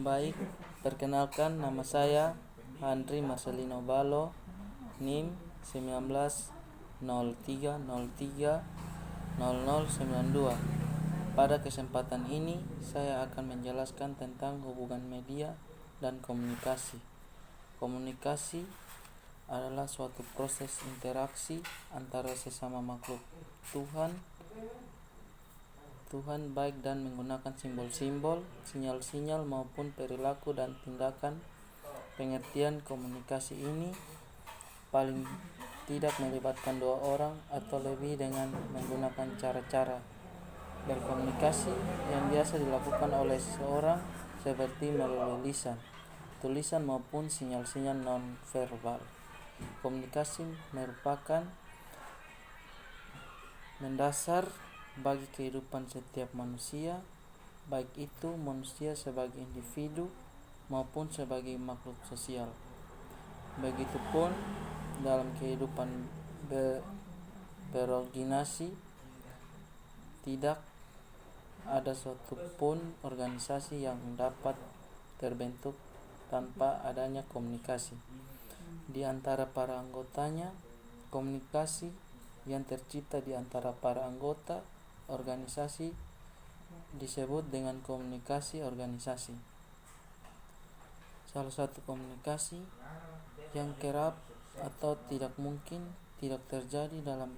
Baik, perkenalkan nama saya Andri Marcelino Balo, NIM 1903030092. Pada kesempatan ini saya akan menjelaskan tentang hubungan media dan komunikasi. Komunikasi adalah suatu proses interaksi antara sesama makhluk Tuhan baik dan menggunakan simbol-simbol, sinyal-sinyal maupun perilaku dan tindakan. Pengertian komunikasi ini paling tidak melibatkan dua orang atau lebih dengan menggunakan cara-cara berkomunikasi yang biasa dilakukan oleh seseorang seperti melalui lisan, tulisan maupun sinyal-sinyal non-verbal. Komunikasi merupakan mendasar bagi kehidupan setiap manusia, baik itu manusia sebagai individu maupun sebagai makhluk sosial. Begitupun dalam kehidupan berorganisasi, tidak ada suatu pun organisasi yang dapat terbentuk tanpa adanya komunikasi di antara para anggotanya. Komunikasi yang tercipta di antara para anggota organisasi disebut dengan komunikasi organisasi. Salah satu komunikasi yang kerap atau tidak mungkin tidak terjadi dalam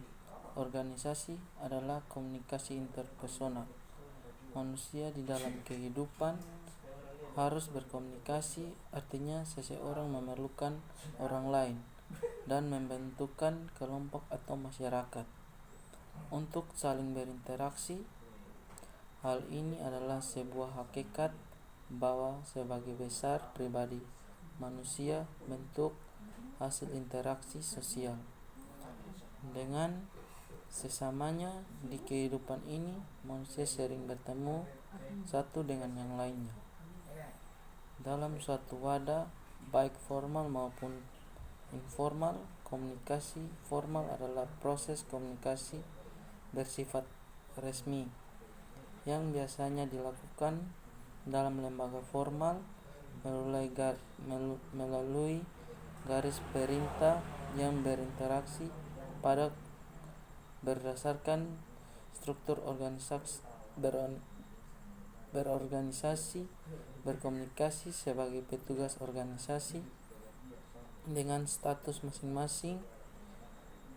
organisasi adalah komunikasi interpersonal. Manusia di dalam kehidupan harus berkomunikasi, artinya seseorang memerlukan orang lain dan membentukkan kelompok atau masyarakat untuk saling berinteraksi. Hal ini adalah sebuah hakikat bahwa sebagai besar pribadi manusia bentuk hasil interaksi sosial dengan sesamanya. Di kehidupan ini manusia sering bertemu satu dengan yang lainnya dalam suatu wadah, baik formal maupun informal. Komunikasi formal adalah proses komunikasi bersifat resmi yang biasanya dilakukan dalam lembaga formal melalui garis perintah yang berinteraksi pada berdasarkan struktur berorganisasi. Berkomunikasi sebagai petugas organisasi dengan status masing-masing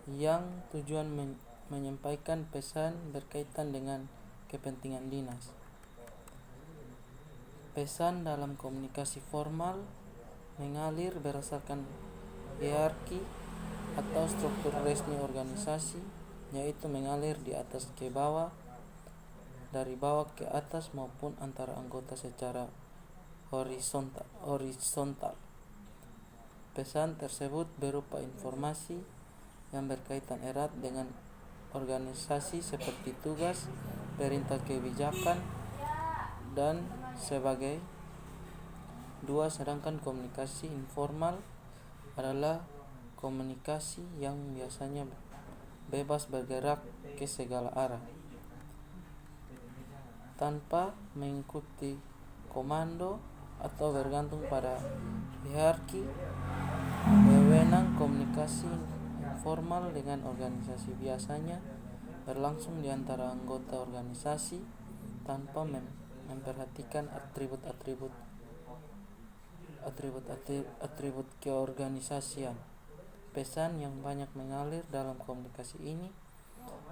yang tujuan menyampaikan pesan berkaitan dengan kepentingan dinas. Pesan dalam komunikasi formal mengalir berdasarkan hierarki atau struktur resmi organisasi, yaitu mengalir di atas ke bawah, dari bawah ke atas maupun antara anggota secara horizontal. Pesan tersebut berupa informasi yang berkaitan erat dengan organisasi seperti tugas, perintah kebijakan, dan sebagai dua. Sedangkan komunikasi informal adalah komunikasi yang biasanya bebas bergerak ke segala arah tanpa mengikuti komando atau bergantung pada hierarki. Wewenang komunikasi informal dengan organisasi biasanya berlangsung di antara anggota organisasi tanpa memperhatikan atribut keorganisasian. Pesan yang banyak mengalir dalam komunikasi ini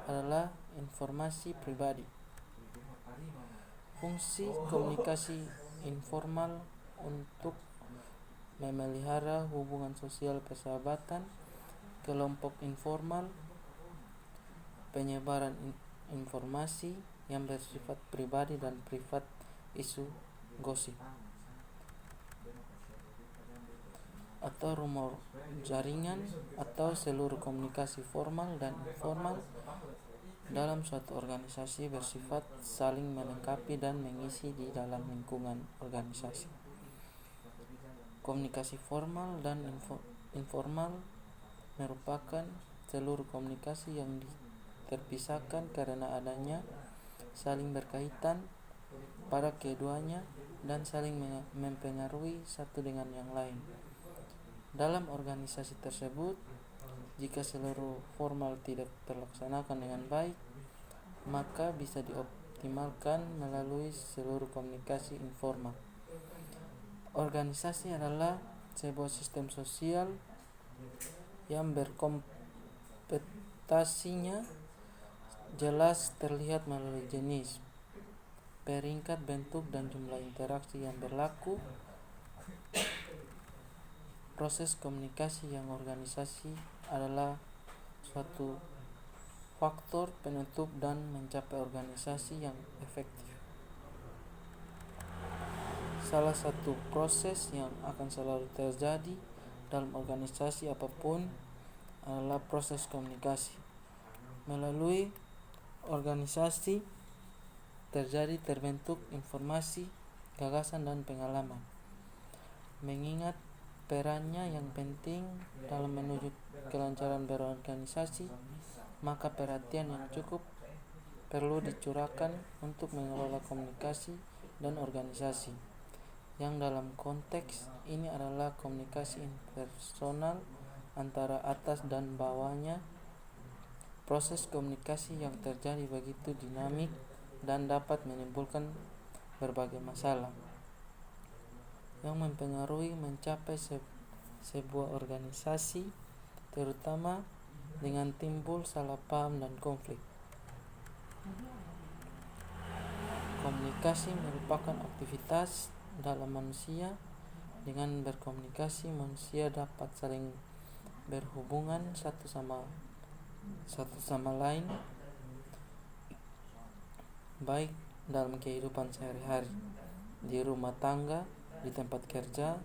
adalah informasi pribadi. Fungsi komunikasi informal untuk memelihara hubungan sosial persahabatan. Kelompok informal, penyebaran informasi yang bersifat pribadi dan privat, isu gosip atau rumor jaringan, atau seluruh komunikasi formal dan informal dalam suatu organisasi bersifat saling melengkapi dan mengisi di dalam lingkungan organisasi. Komunikasi formal dan informal merupakan seluruh komunikasi yang terpisahkan karena adanya saling berkaitan pada keduanya dan saling mempengaruhi satu dengan yang lain. Dalam organisasi tersebut, jika seluruh formal tidak terlaksanakan dengan baik, maka bisa dioptimalkan melalui seluruh komunikasi informal. Organisasi adalah sebuah sistem sosial yang berkompetasinya jelas terlihat melalui jenis, peringkat, bentuk, dan jumlah interaksi yang berlaku. Proses komunikasi yang organisasi adalah suatu faktor penentu dan mencapai organisasi yang efektif. Salah satu proses yang akan selalu terjadi dalam organisasi apapun adalah proses komunikasi. Melalui organisasi terbentuk informasi, gagasan, dan pengalaman. Mengingat perannya yang penting dalam menuju kelancaran berorganisasi, maka perhatian yang cukup perlu dicurahkan untuk mengelola komunikasi dan organisasi, yang dalam konteks ini adalah komunikasi interpersonal antara atas dan bawahnya. Proses komunikasi yang terjadi begitu dinamik dan dapat menimbulkan berbagai masalah yang mempengaruhi mencapai sebuah organisasi, terutama dengan timbul salah paham dan konflik. Komunikasi merupakan aktivitas dalam manusia. Dengan berkomunikasi, manusia dapat saling berhubungan satu sama lain, baik dalam kehidupan sehari-hari, di rumah tangga, di tempat kerja,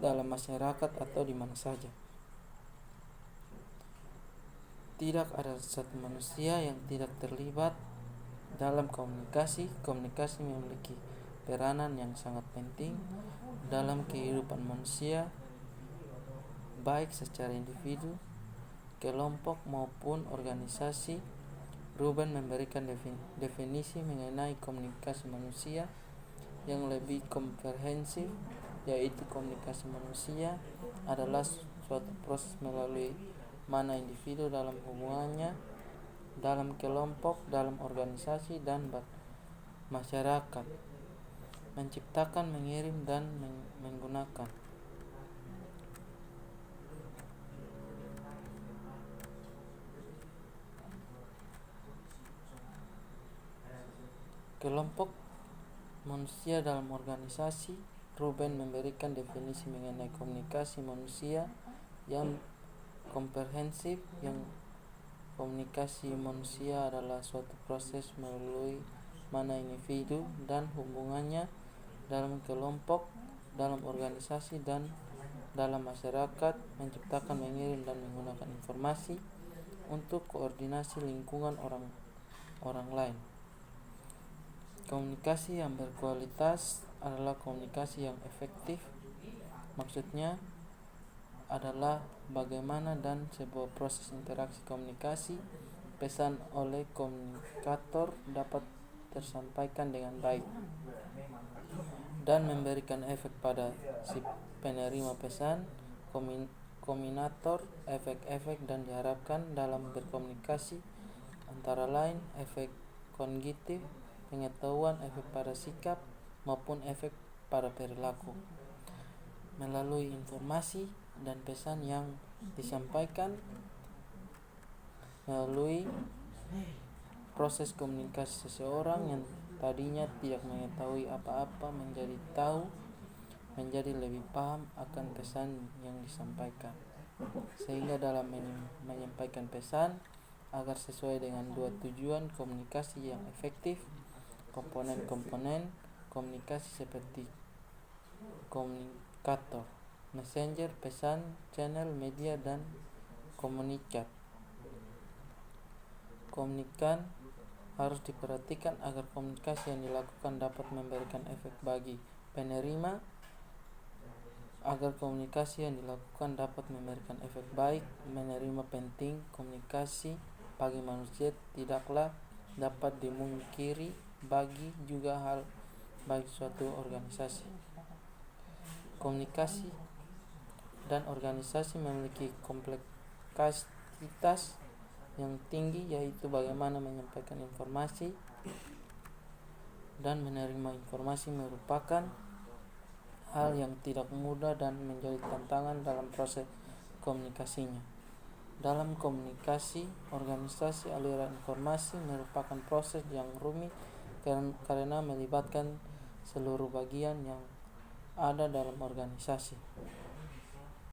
dalam masyarakat, atau di mana saja. Tidak ada satu manusia yang tidak terlibat dalam komunikasi. Komunikasi memiliki peranan yang sangat penting dalam kehidupan manusia, baik secara individu, kelompok, maupun organisasi. Ruben memberikan definisi mengenai komunikasi manusia yang lebih komprehensif, yaitu komunikasi manusia adalah suatu proses melalui mana individu dalam hubungannya dalam kelompok, dalam organisasi, dan masyarakat menciptakan, mengirim, dan menggunakan. Kelompok manusia dalam organisasi. Ruben memberikan definisi mengenai komunikasi manusia yang komprehensif, yang komunikasi manusia adalah suatu proses melalui mana individu dan hubungannya dalam kelompok, dalam organisasi, dan dalam masyarakat menciptakan, mengirim, dan menggunakan informasi untuk koordinasi lingkungan orang lain. Komunikasi yang berkualitas adalah komunikasi yang efektif. Maksudnya adalah bagaimana dan sebuah proses interaksi komunikasi pesan oleh komunikator dapat tersampaikan dengan baik dan memberikan efek pada si penerima pesan. Kombinator efek-efek dan diharapkan dalam berkomunikasi antara lain efek kognitif, pengetahuan, efek pada sikap, maupun efek pada perilaku. Melalui informasi dan pesan yang disampaikan melalui proses komunikasi, seseorang yang tadinya tidak mengetahui apa-apa menjadi tahu, menjadi lebih paham akan pesan yang disampaikan, sehingga dalam menyampaikan pesan agar sesuai dengan dua tujuan komunikasi yang efektif, komponen-komponen komunikasi seperti komunikator, messenger, pesan, channel, media, dan komunikat. Komunikan harus diperhatikan agar komunikasi yang dilakukan dapat memberikan efek bagi penerima. Agar komunikasi yang dilakukan dapat memberikan efek baik menerima penting, komunikasi bagi manusia tidaklah dapat dimungkiri. Bagi juga hal bagi suatu organisasi. Komunikasi dan organisasi memiliki kompleksitas yang tinggi, yaitu bagaimana menyampaikan informasi dan menerima informasi merupakan hal yang tidak mudah dan menjadi tantangan dalam proses komunikasinya. Dalam komunikasi organisasi, aliran informasi merupakan proses yang rumit karena melibatkan seluruh bagian yang ada dalam organisasi.